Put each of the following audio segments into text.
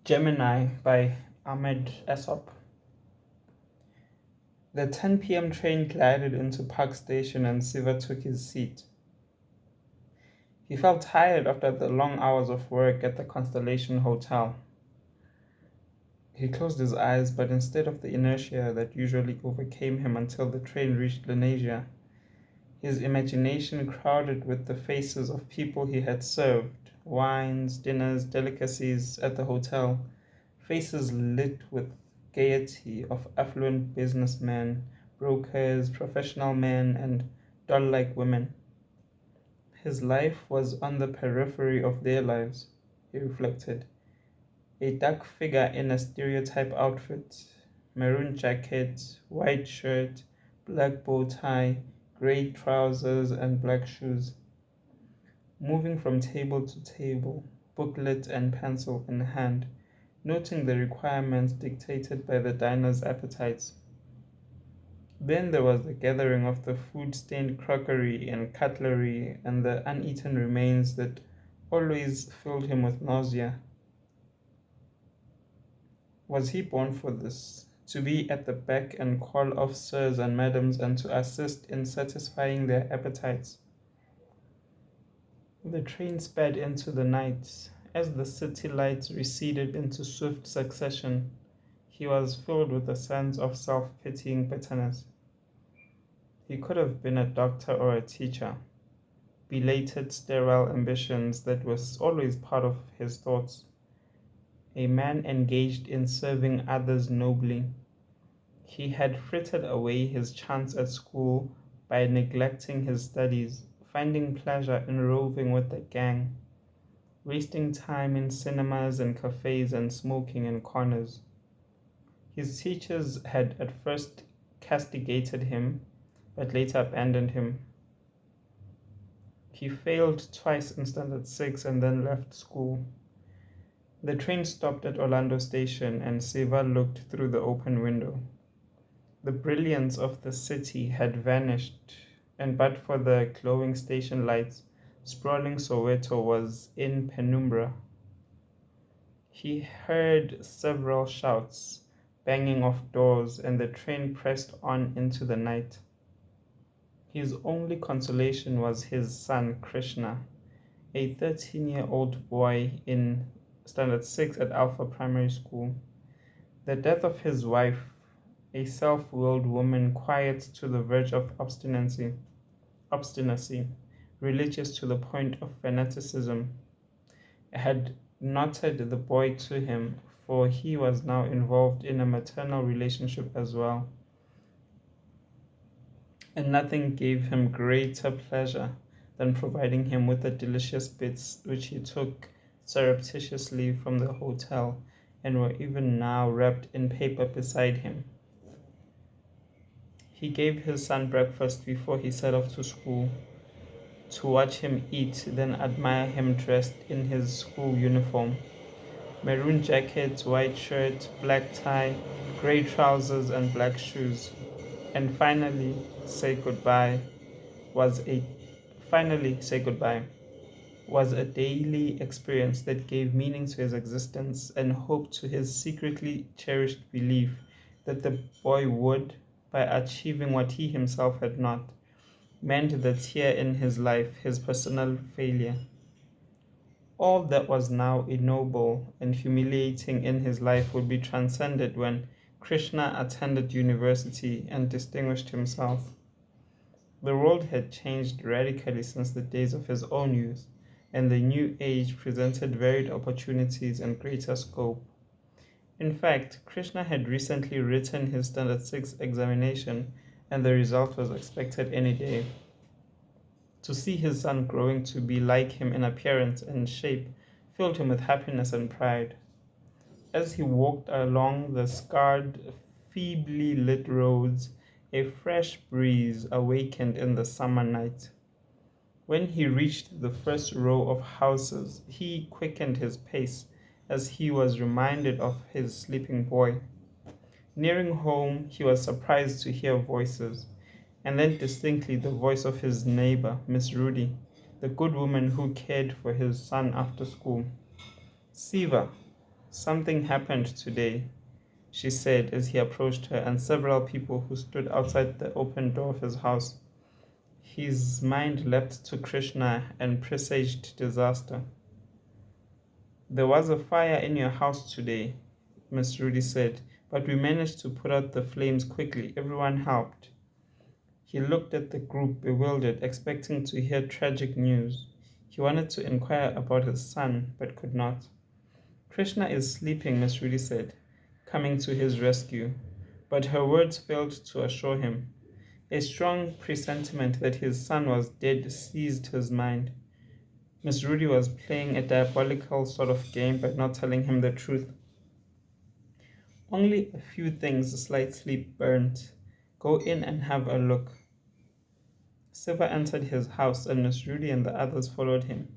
Gemini by Ahmed Essop. The 10 p.m. train glided into Park Station and Siva took his seat. He felt tired after the long hours of work at the Constellation Hotel. He closed his eyes, but instead of the inertia that usually overcame him until the train reached Lenasia, his imagination crowded with the faces of people he had served, wines, dinners, delicacies at the hotel, faces lit with gaiety of affluent businessmen, brokers, professional men, and doll-like women. His life was on the periphery of their lives, he reflected. A dark figure in a stereotype outfit, maroon jacket, white shirt, black bow tie, grey trousers, and black shoes, moving from table to table, booklet and pencil in hand, noting the requirements dictated by the diner's appetites. Then there was the gathering of the food-stained crockery and cutlery and the uneaten remains that always filled him with nausea. Was he born for this? To be at the beck and call of sirs and madams and to assist in satisfying their appetites? The train sped into the night. As the city lights receded into swift succession, he was filled with a sense of self-pitying bitterness. He could have been a doctor or a teacher. Belated sterile ambitions that was always part of his thoughts. A man engaged in serving others nobly. He had frittered away his chance at school by neglecting his studies, finding pleasure in roving with the gang, wasting time in cinemas and cafes and smoking in corners. His teachers had at first castigated him, but later abandoned him. He failed twice in Standard 6 and then left school. The train stopped at Orlando Station and Siva looked through the open window. The brilliance of the city had vanished, and but for the glowing station lights, sprawling Soweto was in penumbra. He heard several shouts, banging of doors, and the train pressed on into the night. His only consolation was his son Krishna, a 13-year-old boy in Standard 6 at Alpha Primary School. The death of his wife, a self-willed woman quiet to the verge of obstinacy, religious to the point of fanaticism, had knotted the boy to him, for he was now involved in a maternal relationship as well. And nothing gave him greater pleasure than providing him with the delicious bits which he took surreptitiously from the hotel and were even now wrapped in paper beside him. He gave his son breakfast before he set off to school. To watch him eat, then admire him dressed in his school uniform. Maroon jacket, white shirt, black tie, grey trousers and black shoes. And say goodbye was a finally say goodbye was a daily experience that gave meaning to his existence and hope to his secretly cherished belief that the boy would, by achieving what he himself had not, mend the tear in his life, his personal failure. All that was now ignoble and humiliating in his life would be transcended when Krishna attended university and distinguished himself. The world had changed radically since the days of his own youth, and the new age presented varied opportunities and greater scope. In fact, Krishna had recently written his Standard 6 examination, and the result was expected any day. To see his son growing to be like him in appearance and shape filled him with happiness and pride. As he walked along the scarred, feebly lit roads, a fresh breeze awakened in the summer night. When he reached the first row of houses, he quickened his pace as he was reminded of his sleeping boy. Nearing home, he was surprised to hear voices, and then distinctly the voice of his neighbor, Miss Rudy, the good woman who cared for his son after school. Siva, Something happened today, she said as he approached her and several people who stood outside the open door of his house. His mind leapt to Krishna and presaged disaster. There was a fire in your house today, Miss Rudy said, but we managed to put out the flames quickly. Everyone helped. He looked at the group, bewildered, expecting to hear tragic news. He wanted to inquire about his son, but could not. Krishna is sleeping, Miss Rudy said, coming to his rescue, but her words failed to assure him. A strong presentiment that his son was dead seized his mind. Miss Rudy was playing a diabolical sort of game by not telling him the truth. Only a few things slightly burnt. Go in and have a look. Siva entered his house and Miss Rudy and the others followed him.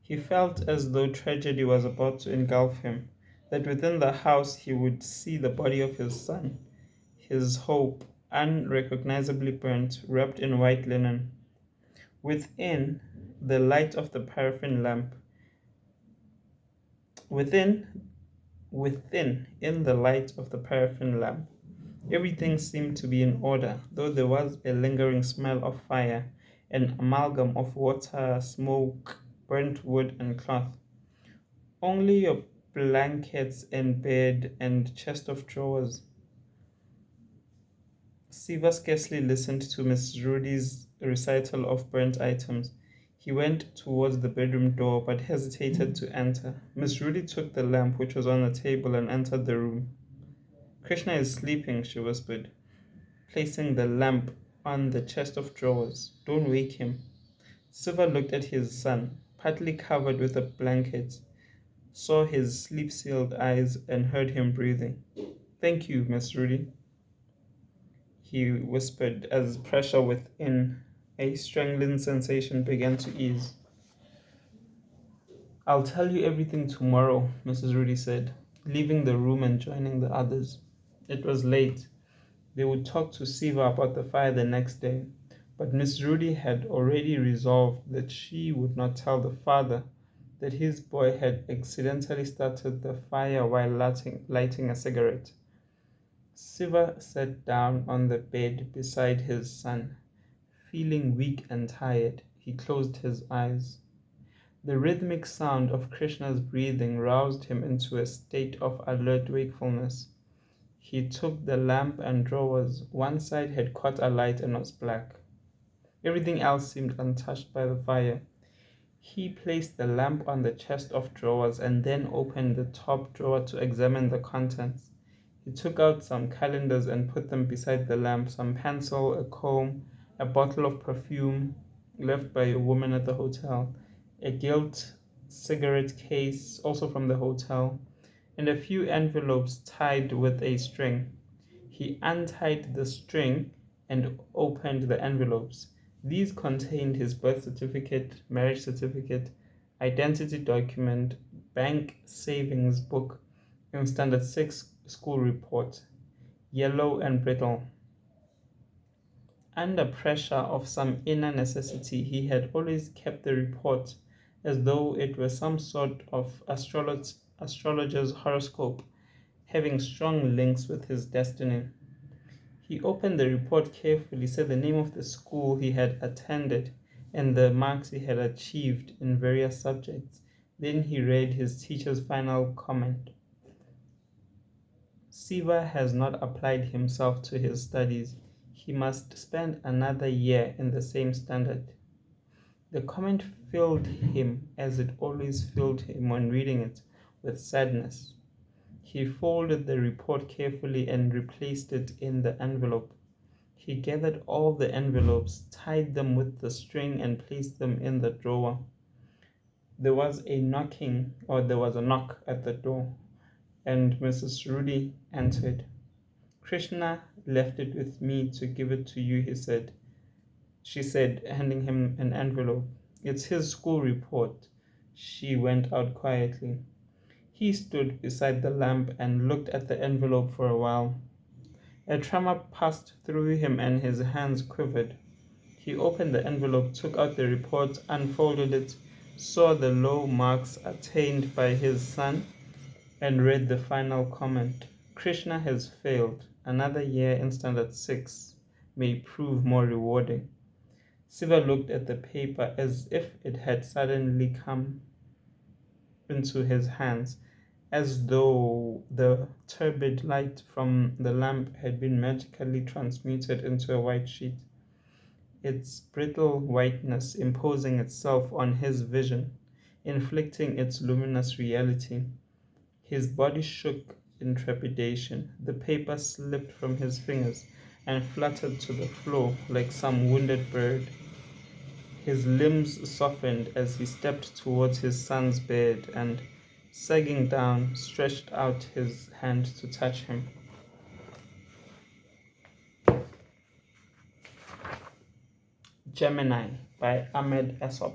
He felt as though tragedy was about to engulf him, that within the house he would see the body of his son, his hope, unrecognizably burnt, wrapped in white linen. Within the light of the paraffin lamp, within, in the light of the paraffin lamp, everything seemed to be in order, though there was a lingering smell of fire, an amalgam of water, smoke, burnt wood, and cloth. Only your blankets and bed and chest of drawers. Siva scarcely listened to Miss Rudy's recital of burnt items. He went towards the bedroom door but hesitated to enter. Miss Rudy took the lamp which was on the table and entered the room. Krishna is sleeping, she whispered, placing the lamp on the chest of drawers. Don't wake him. Siva looked at his son, partly covered with a blanket, saw his sleep-sealed eyes and heard him breathing. Thank you, Miss Rudy, he whispered as pressure within a strangling sensation began to ease. I'll tell you everything tomorrow, Mrs. Rudy said, leaving the room and joining the others. It was late. They would talk to Siva about the fire the next day, but Miss Rudy had already resolved that she would not tell the father that his boy had accidentally started the fire while lighting a cigarette. Siva sat down on the bed beside his son. Feeling weak and tired, he closed his eyes. The rhythmic sound of Krishna's breathing roused him into a state of alert wakefulness. He took the lamp and drawers. One side had caught alight and was black. Everything else seemed untouched by the fire. He placed the lamp on the chest of drawers and then opened the top drawer to examine the contents. He took out some calendars and put them beside the lamp, some pencil, a comb, a bottle of perfume left by a woman at the hotel, a gilt cigarette case also from the hotel, and a few envelopes tied with a string. He untied the string and opened the envelopes. These contained his birth certificate, marriage certificate, identity document, bank savings book, and Standard 6 school report, yellow and brittle. Under pressure of some inner necessity, he had always kept the report as though it were some sort of astrologer's horoscope, having strong links with his destiny. He opened the report carefully, said the name of the school he had attended and the marks he had achieved in various subjects. Then he read his teacher's final comment. Siva has not applied himself to his studies. He must spend another year in the same standard. The comment filled him, as it always filled him when reading it, with sadness. He folded the report carefully and replaced it in the envelope. He gathered all the envelopes, tied them with the string, and placed them in the drawer. There was a knock at the door, and Mrs. Rudy entered. Krishna left it with me to give it to you, she said, handing him an envelope. It's his school report. She went out quietly. He stood beside the lamp and looked at the envelope for a while. A tremor passed through him and his hands quivered. He opened the envelope, took out the report, unfolded it, saw the low marks attained by his son, and read the final comment. Krishna has failed. Another year in Standard 6 may prove more rewarding. Siva looked at the paper as if it had suddenly come into his hands, as though the turbid light from the lamp had been magically transmuted into a white sheet, its brittle whiteness imposing itself on his vision, inflicting its luminous reality. His body shook in trepidation. The paper slipped from his fingers and fluttered to the floor like some wounded bird. His limbs softened as he stepped towards his son's bed and, sagging down, stretched out his hand to touch him. Gemini by Ahmed Essop.